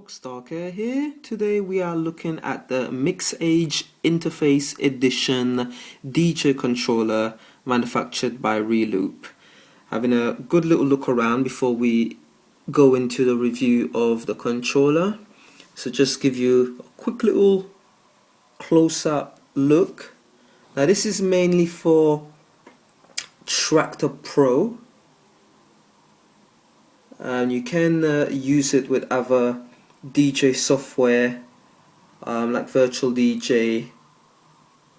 folks, Darker here. Today we are looking at the Mixage Interface Edition DJ controller manufactured by Reloop. Having a good little look around before we go into the review of the controller. So just give you a quick little close-up look. Now this is mainly for Tractor Pro. And you can use it with other DJ software like Virtual DJ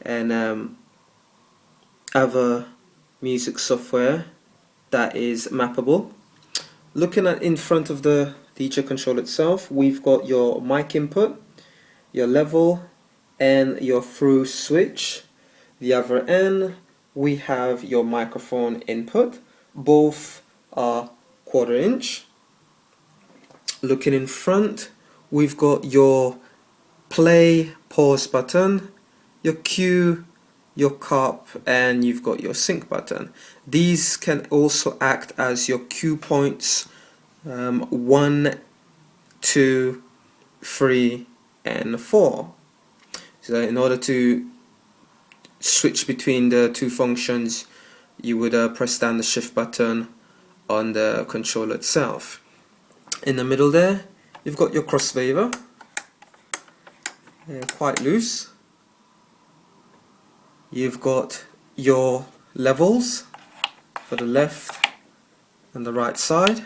and other music software that is mappable. Looking at in front of the DJ controller itself, we've got your mic input, your level and your through switch. The other end we have your microphone input. Both are 1/4 inch. Looking in front, we've got your play, pause button, your cue, your cup, and you've got your sync button. These can also act as your cue points 1, 2, 3, and 4. So in order to switch between the two functions, you would press down the shift button on the controller itself. In the middle there, you've got your crossfader, quite loose. You've got your levels for the left and the right side.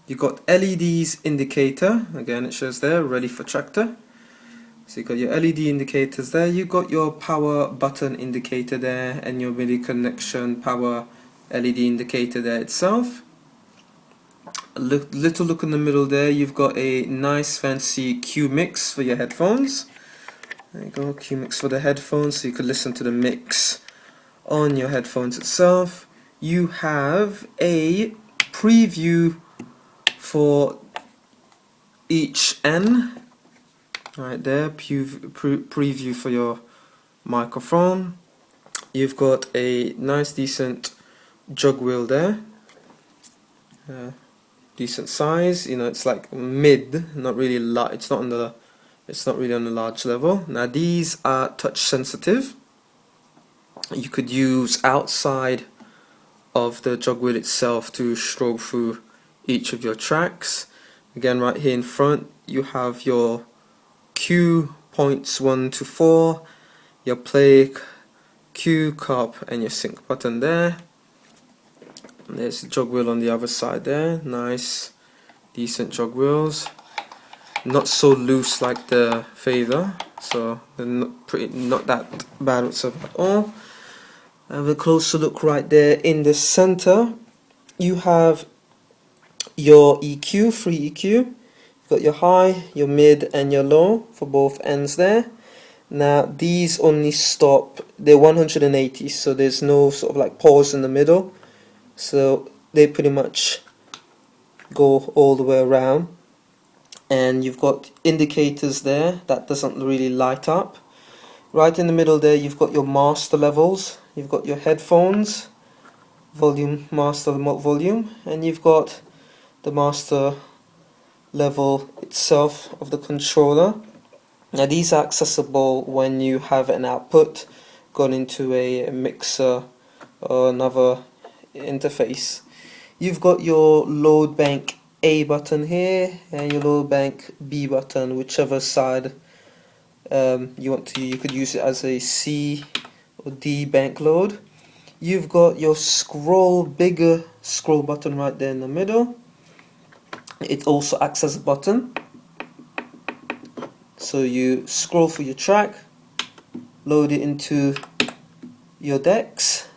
You've got LEDs indicator, again it shows there, ready for tractor. So you've got your LED indicators there. You've got your power button indicator there and your MIDI connection power LED indicator there itself. A little look in the middle there, you've got a nice fancy cue mix for your headphones. There you go, cue mix for the headphones so you can listen to the mix on your headphones itself. You have a preview for each end, right there, preview for your microphone. You've got a nice decent jug wheel there, decent size. You know, it's like mid, not really large. It's not really on the large level. Now these are touch sensitive. You could use outside of the jug wheel itself to strobe through each of your tracks. Again, right here in front, you have your cue points 1 to 4, your play, cue, cup, and your sync button there. And there's the jog wheel on the other side there. Nice, decent jog wheels. Not so loose like the fader, so they're not that bad whatsoever at all. Have a closer look right there in the center. You have your EQ, free EQ. You've got your high, your mid, and your low for both ends there. Now these only stop, they're 180, so there's no sort of like pause in the middle. So they pretty much go all the way around. And you've got indicators there that doesn't really light up. Right in the middle there you've got your master levels. You've got your headphones, volume, master volume, and you've got the master level itself of the controller. Now these are accessible when you have an output gone into a mixer or another interface. You've got your load bank A button here and your load bank B button, whichever side you want to. You could use it as a C or D bank load. You've got your bigger scroll button right there in the middle. It also acts as a button, so you scroll through your track, load it into your decks.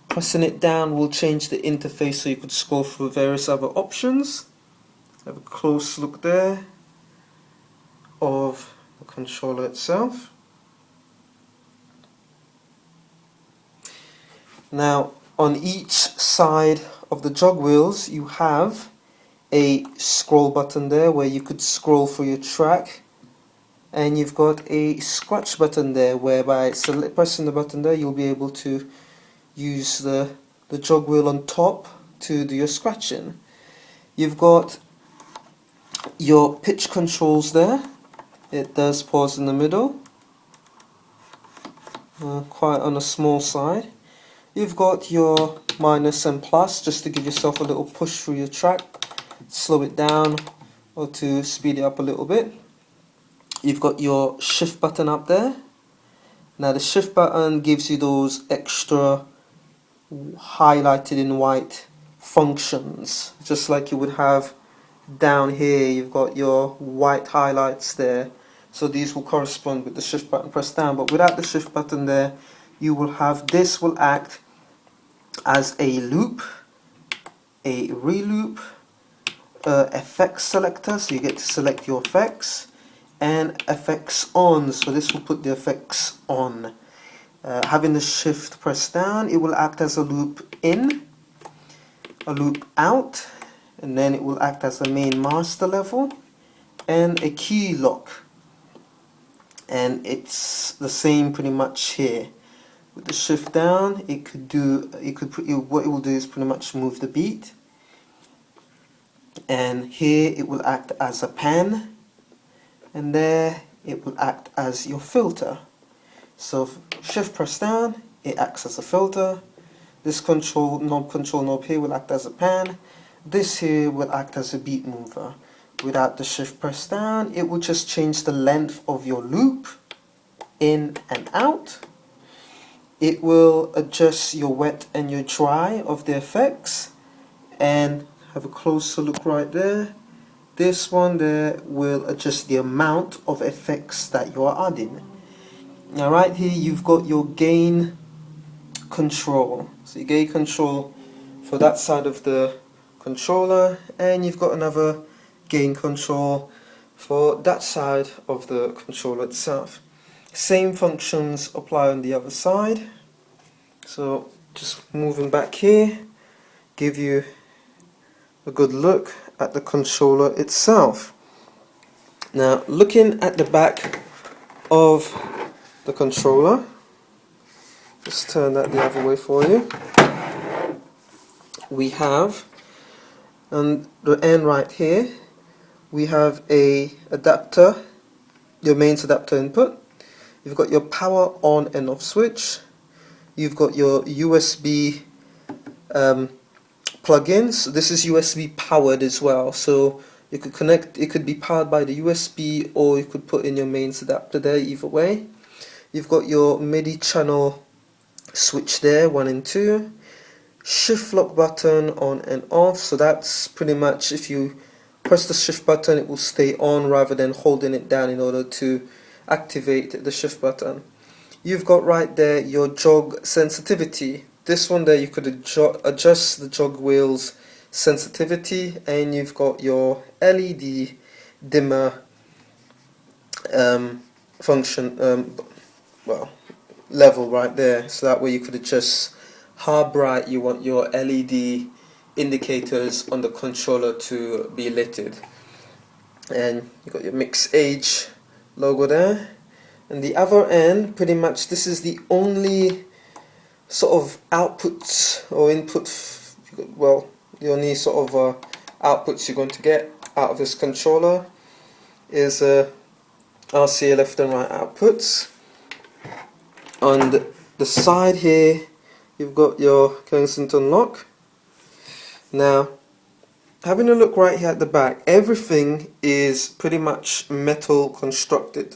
Pressing it down will change the interface so you could scroll through various other options. Have a close look there of the controller itself. Now on each side of the jog wheels you have a scroll button there where you could scroll through your track, and you've got a scratch button there whereby pressing the button there you'll be able to use the jog wheel on top to do your scratching. You've got your pitch controls there. It does pause in the middle, quite on a small side. You've got your minus and plus just to give yourself a little push through your track, slow it down or to speed it up a little bit. You've got your shift button up there. Now the shift button gives you those extra highlighted in white functions, just like you would have down here. You've got your white highlights there, so these will correspond with the shift button pressed down. But without the shift button there, you will have this will act as a loop, a reloop, effects selector, so you get to select your effects, and effects on, so this will put the effects on. Having the shift pressed down, it will act as a loop in, a loop out, and then it will act as a main master level and a key lock. And it's the same pretty much here. With the shift down, what it will do is pretty much move the beat. And here it will act as a pan, and there it will act as your filter. So shift press down, it acts as a filter. This control knob here will act as a pan. This here will act as a beat mover. Without the shift press down, it will just change the length of your loop in and out. It will adjust your wet and your dry of the effects, and have a closer look right there. This one there will adjust the amount of effects that you are adding. Now right here you've got your gain control. So your gain control for that side of the controller, and you've got another gain control for that side of the controller itself. Same functions apply on the other side. So just moving back here, give you a good look at the controller itself. Now looking at the back of the controller, just turn that the other way for you. We have on the end right here, we have a adapter, your mains adapter input. You've got your power on and off switch. You've got your USB plugins. This is USB powered as well, so you could connect, it could be powered by the USB, or you could put in your mains adapter there, either way. You've got your MIDI channel switch there, 1 and 2. Shift lock button on and off, so that's pretty much if you press the shift button it will stay on rather than holding it down in order to activate the shift button. You've got right there your jog sensitivity. This one there you could adjust the jog wheels sensitivity, and you've got your LED dimmer function, level right there, so that way you could adjust how bright you want your LED indicators on the controller to be litted. And you got your Mixage logo there, and the other end, pretty much this is the only sort of outputs or input, well, the only sort of outputs you're going to get out of this controller is RCA left and right outputs. On the side here you've got your Kensington lock. Now having a look right here at the back, everything is pretty much metal constructed.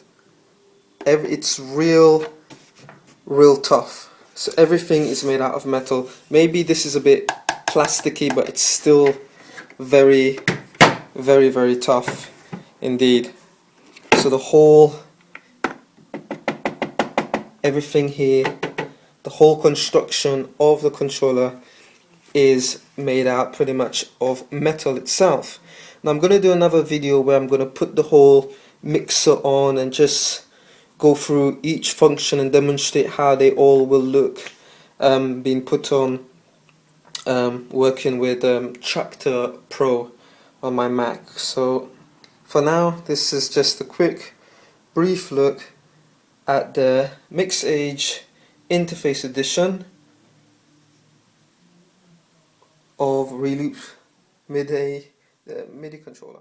It's real tough, so everything is made out of metal. Maybe this is a bit plasticky, but it's still very tough indeed. So the whole, everything here, the whole construction of the controller is made out pretty much of metal itself. Now I'm going to do another video where I'm going to put the whole mixer on and just go through each function and demonstrate how they all will look being put on, working with Tractor Pro on my Mac. So for now, this is just a quick brief look at the Mixage Interface Edition of Reloop MIDI controller.